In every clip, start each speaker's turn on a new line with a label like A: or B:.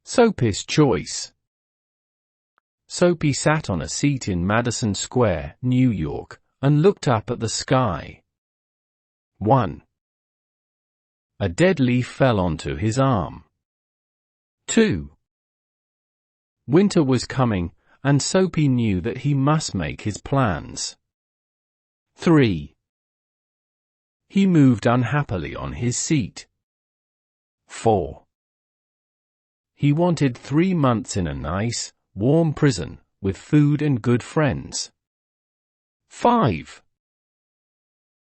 A: Soapy's choice. Soapy sat on a seat in Madison Square, New York, and looked up at the sky. 1. A dead leaf fell onto his arm. 2. Winter was coming, and Soapy knew that he must make his plans. 3. He moved unhappily on his seat. 4. He wanted 3 months in a nice, warm prison, with food and good friends. 5.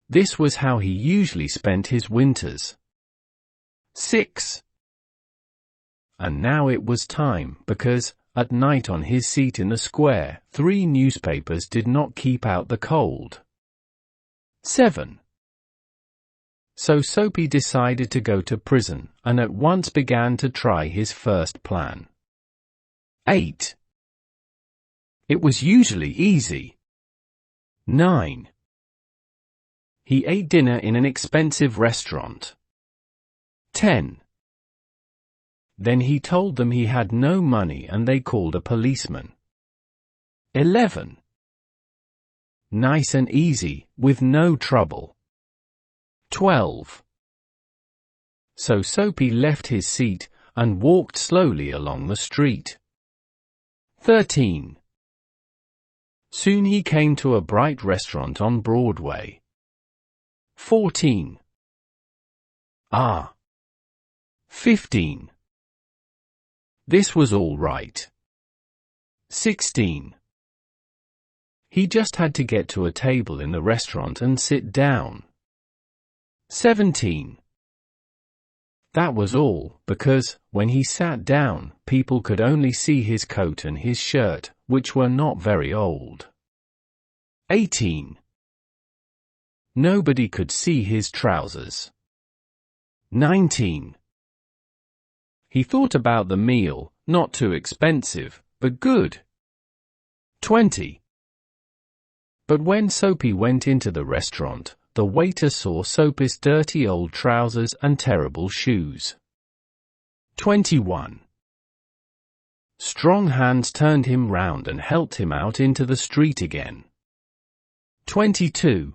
A: This was how he usually spent his winters. 6. And now it was time, because, at night on his seat in the square, 3 newspapers did not keep out the cold. 7. So Soapy decided to go to prison, and at once began to try his first plan. 8. It was usually easy. 9. He ate dinner in an expensive restaurant. 10. Then he told them he had no money and they called a policeman. 11. Nice and easy, with no trouble. 12. So Soapy left his seat and walked slowly along the street. 13. Soon he came to a bright restaurant on Broadway. 14. 15. This was all right. 16. He just had to get to a table in the restaurant and sit down. 17. That was all, because, when he sat down, people could only see his coat and his shirt, which were not very old. 18. Nobody could see his trousers. 19. He thought about the meal, not too expensive, but good. 20. But when Soapy went into the restaurant, the waiter saw Soapy's dirty old trousers and terrible shoes. 21. Strong hands turned him round and helped him out into the street again. 22.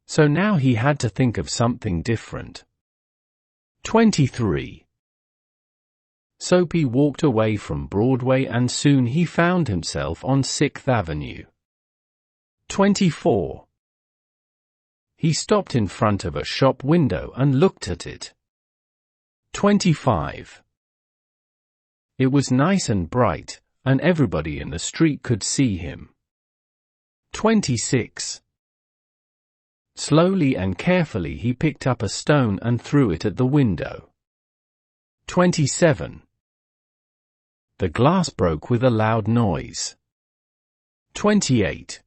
A: So now he had to think of something different. 23. Soapy walked away from Broadway and soon he found himself on 6th Avenue. 24. He stopped in front of a shop window and looked at it. 25. It was nice and bright, and everybody in the street could see him. 26. Slowly and carefully he picked up a stone and threw it at the window. 27. The glass broke with a loud noise. 28.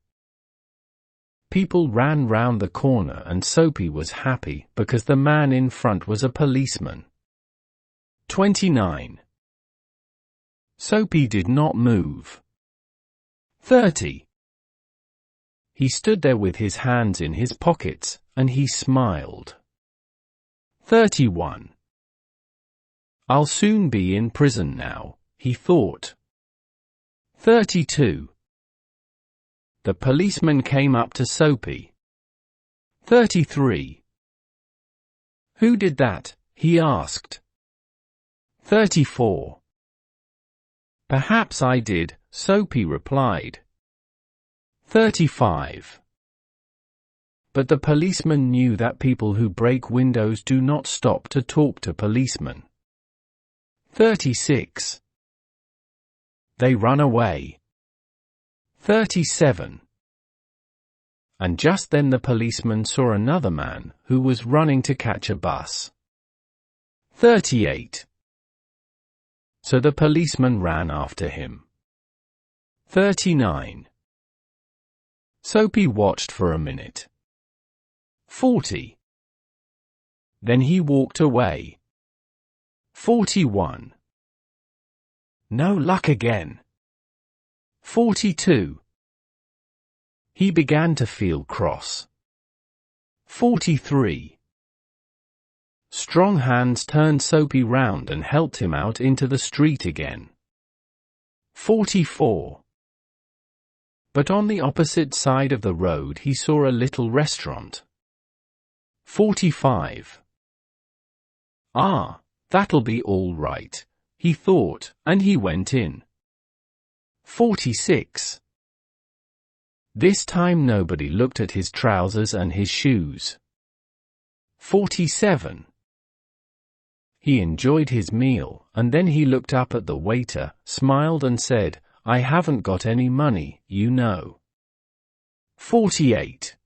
A: People ran round the corner and Soapy was happy because the man in front was a policeman. 29. Soapy did not move. 30. He stood there with his hands in his pockets, and he smiled. 31. I'll soon be in prison now, he thought. 32. The policeman came up to Soapy. 33. Who did that? He asked. 34. Perhaps I did, Soapy replied. 35. But the policeman knew that people who break windows do not stop to talk to policemen. 36. They run away. 37. And just then the policeman saw another man, who was running to catch a bus. 38. So the policeman ran after him. 39. Soapy watched for a minute. 40. Then he walked away. 41. No luck again. 42. He began to feel cross. 43. Strong hands turned Soapy round and helped him out into the street again. 44. But on the opposite side of the road he saw a little restaurant. 45. Ah, that'll be all right, he thought, and he went in. 46. This time nobody looked at his trousers and his shoes. 47. He enjoyed his meal, and then he looked up at the waiter, smiled and said, "I haven't got any money, you know." 48.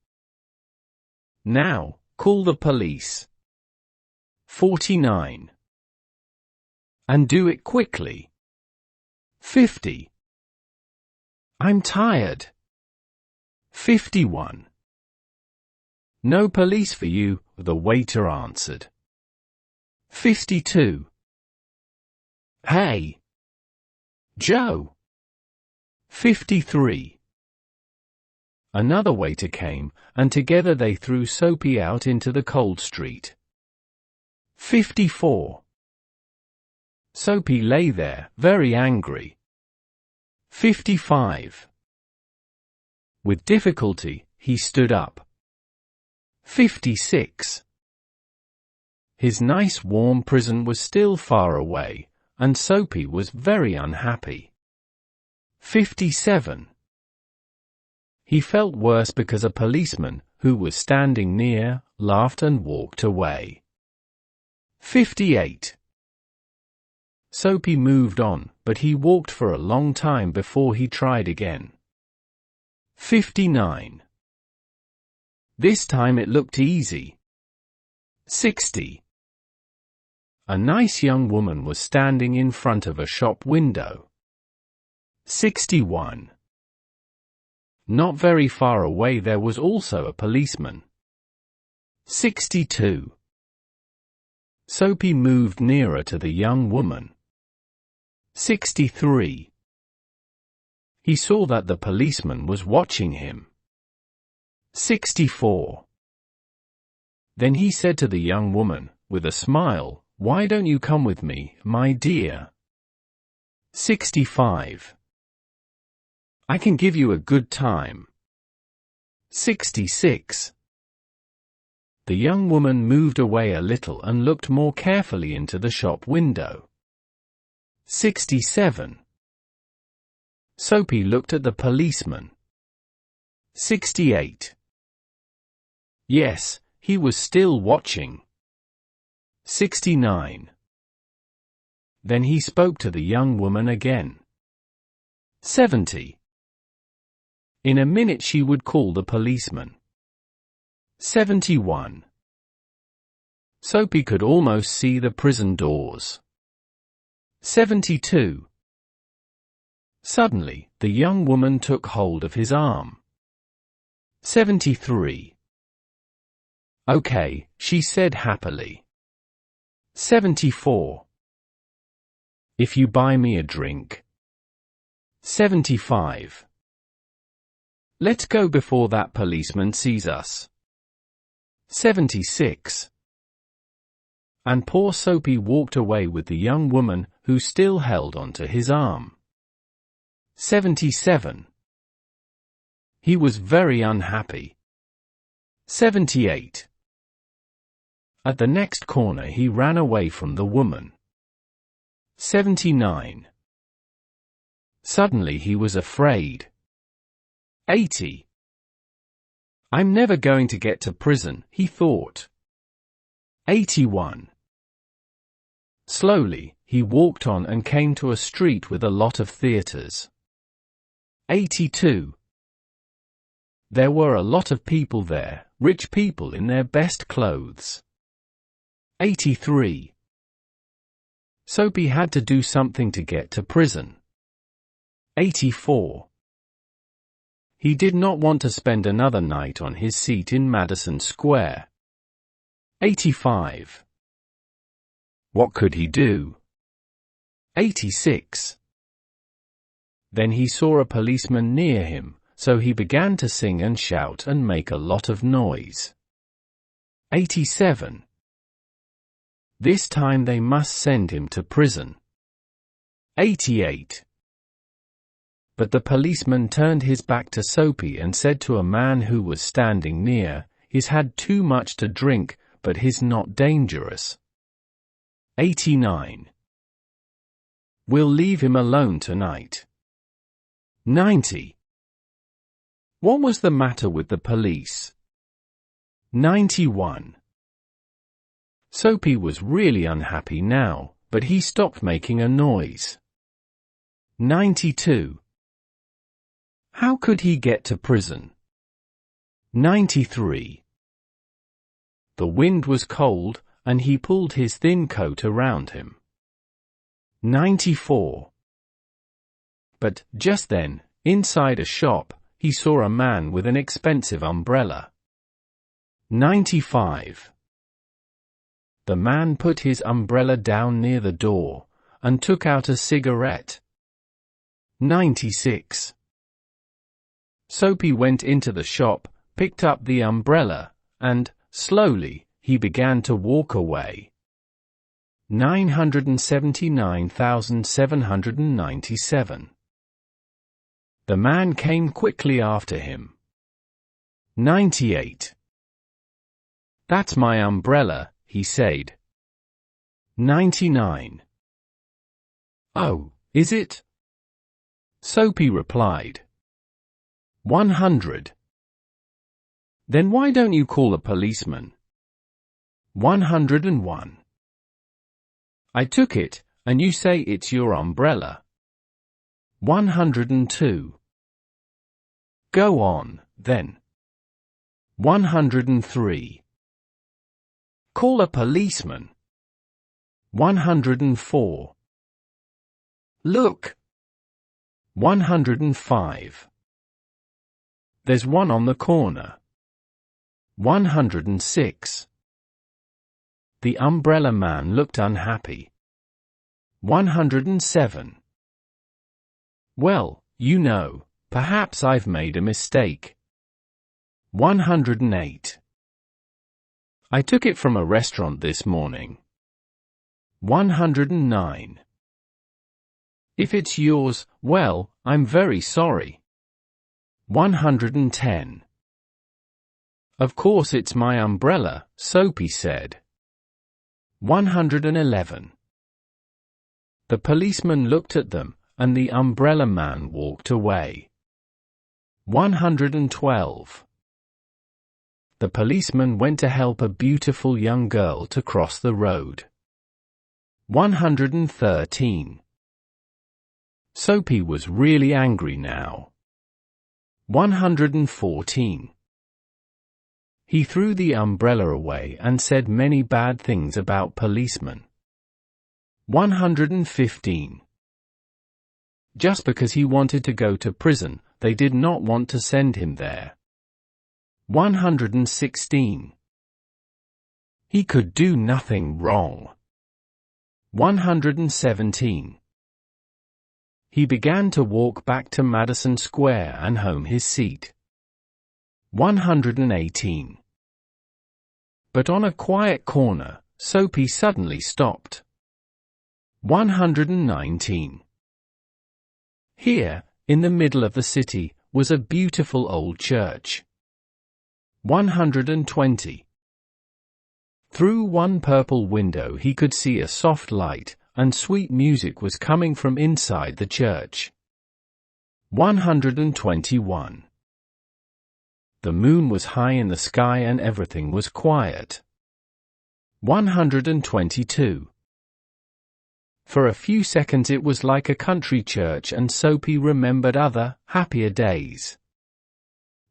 A: Now, call the police. 49. And do it quickly. 50. I'm tired. 51. No police for you, the waiter answered. 52. Hey, Joe. 53. Another waiter came, and together they threw Soapy out into the cold street. 54. Soapy lay there, very angry. 55. With difficulty, he stood up. 56. His nice warm prison was still far away, and Soapy was very unhappy. 57. He felt worse because a policeman, who was standing near, laughed and walked away. 58. Soapy moved on, but he walked for a long time before he tried again. 59. This time it looked easy. 60. A nice young woman was standing in front of a shop window. 61. Not very far away there was also a policeman. 62. Soapy moved nearer to the young woman. 63. He saw that the policeman was watching him. 64. Then he said to the young woman, with a smile, "Why don't you come with me, my dear?" 65. I can give you a good time. 66. The young woman moved away a little and looked more carefully into the shop window. 67. Soapy looked at the policeman. 68. Yes, he was still watching. 69. Then he spoke to the young woman again. 70. In a minute she would call the policeman. 71. Soapy could almost see the prison doors. 72. Suddenly, the young woman took hold of his arm. 73. Okay, she said happily. 74. If you buy me a drink. 75. Let's go before that policeman sees us. 76. And poor Soapy walked away with the young woman, who still held onto his arm. 77. He was very unhappy. 78. At the next corner he ran away from the woman. 79. Suddenly he was afraid. 80. I'm never going to get to prison, he thought. 81. Slowly, he walked on and came to a street with a lot of theaters. 82. There were a lot of people there, rich people in their best clothes. 83. Soapy had to do something to get to prison. 84. He did not want to spend another night on his seat in Madison Square. 85. What could he do? 86. Then he saw a policeman near him, so he began to sing and shout and make a lot of noise. 87. This time they must send him to prison. 88. But the policeman turned his back to Soapy and said to a man who was standing near, "He's had too much to drink, but he's not dangerous." 89. We'll leave him alone tonight. 90. What was the matter with the police? 91. Soapy was really unhappy now, but he stopped making a noise. 92. How could he get to prison? 93. The wind was cold, and he pulled his thin coat around him. 94. But, just then, inside a shop, he saw a man with an expensive umbrella. 95. The man put his umbrella down near the door, and took out a cigarette. 96. Soapy went into the shop, picked up the umbrella, and, slowly, he began to walk away. 979,797. The man came quickly after him. 98. That's my umbrella, he said. 99. Oh, is it? Soapy replied. 100. Then why don't you call a policeman? 101. I took it, and you say it's your umbrella. 102. Go on, then. 103. Call a policeman. 104. Look. 105. There's one on the corner. 106. The umbrella man looked unhappy. 107. Well, you know, perhaps I've made a mistake. 108. I took it from a restaurant this morning. 109. If it's yours, well, I'm very sorry. 110. Of course it's my umbrella, Soapy said. 111. The policeman looked at them, and the umbrella man walked away. 112. The policeman went to help a beautiful young girl to cross the road. 113. Soapy was really angry now. 114. He threw the umbrella away and said many bad things about policemen. 115. Just because he wanted to go to prison, they did not want to send him there. 116. He could do nothing wrong. 117. He began to walk back to Madison Square and home his seat. 118. But on a quiet corner, Soapy suddenly stopped. 119. Here, in the middle of the city, was a beautiful old church. 120. Through one purple window he could see a soft light, and sweet music was coming from inside the church. 121. The moon was high in the sky and everything was quiet. 122. For a few seconds it was like a country church and Soapy remembered other, happier days.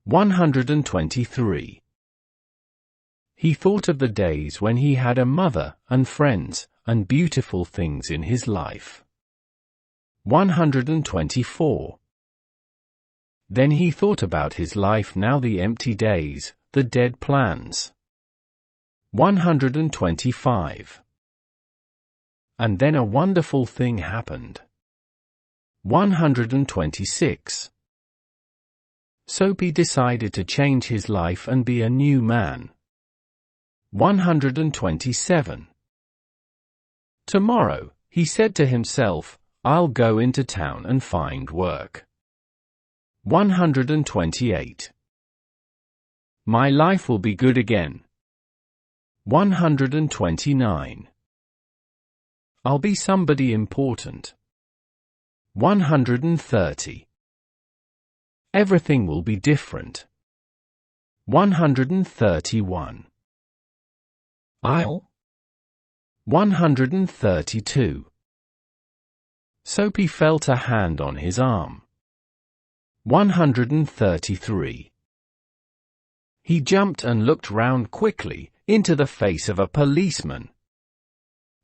A: 123. He thought of the days when he had a mother, and friends, and beautiful things in his life. 124. Then he thought about his life now, the empty days, the dead plans. 125. And then a wonderful thing happened. 126. Soapy decided to change his life and be a new man. 127. Tomorrow, he said to himself, I'll go into town and find work. 128. My life will be good again. 129. I'll be somebody important. 130. Everything will be different. 131. I'll. 132. Soapy felt a hand on his arm. 133. He jumped and looked round quickly, into the face of a policeman.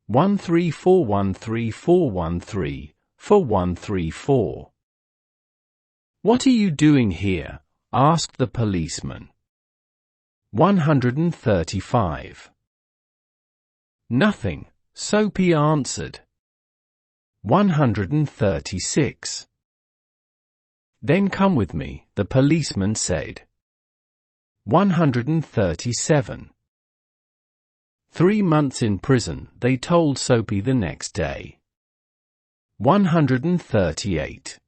A: 134134134. 134. What are you doing here? Asked the policeman. 135. Nothing, Soapy answered. 136. Then come with me, the policeman said. 137. 3 months in prison, they told Soapy the next day. 138.